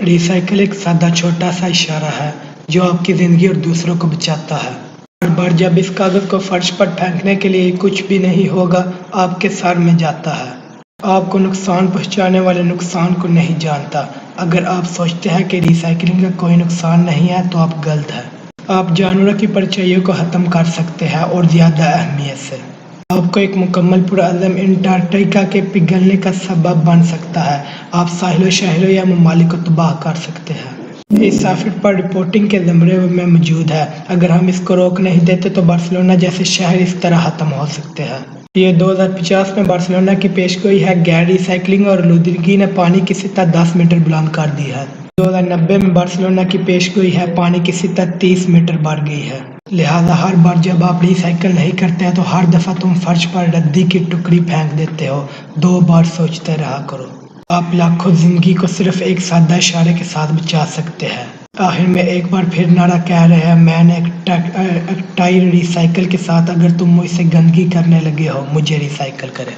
Recycle एक सादा छोटा सा इशारा है जो आपकी ज़िंदगी और दूसरों को बचाता है। हर बार जब इस कागज़ को फर्श पर फेंकने के लिए कुछ भी नहीं होगा, आपके सर में जाता है। आपको नुकसान पहुंचाने वाले नुकसान को नहीं जानता। अगर आप सोचते हैं कि रिसाइकिलिंग का कोई नुकसान नहीं है तो आप गलत हैं। आप जानवरों की परछाइयों को ख़त्म कर सकते हैं और ज़्यादा अहमियत से। आपको एक मुकम्मल पुरअज़म अंटार्कटिका के पिघलने का सबब बन सकता है। आप साहिलों शहरों या ममालिक को तबाह कर सकते हैं। इस सॉफ्टवेयर पर रिपोर्टिंग के ज़मरे में मौजूद है। अगर हम इसको रोक नहीं देते तो बार्सिलोना जैसे शहर इस तरह ख़त्म हो सकते हैं। ये 2050 में बार्सिलोना की पेशगोई है। गैर रिसाइकिलिंग और आलूदगी ने पानी की सतह 10 मीटर बुलंद कर दी है। 2090 में बार्सिलोना की पेशगोई है पानी की सतह 30 मीटर बढ़ गई है। लिहाजा हर बार जब आप रिसाइकिल नहीं करते हैं तो हर दफ़ा तुम फर्श पर रद्दी की टुकड़ी फेंक देते हो। 2 बार सोचते रहा करो। आप लाखों जिंदगी को सिर्फ एक सादा इशारे के साथ बचा सकते हैं। आखिर में एक बार फिर नारा कह रहे हैं, मैंने एक टायर रिसाइकिल के साथ। अगर तुम मुझसे गंदगी करने लगे हो, मुझे रिसाइकिल करें।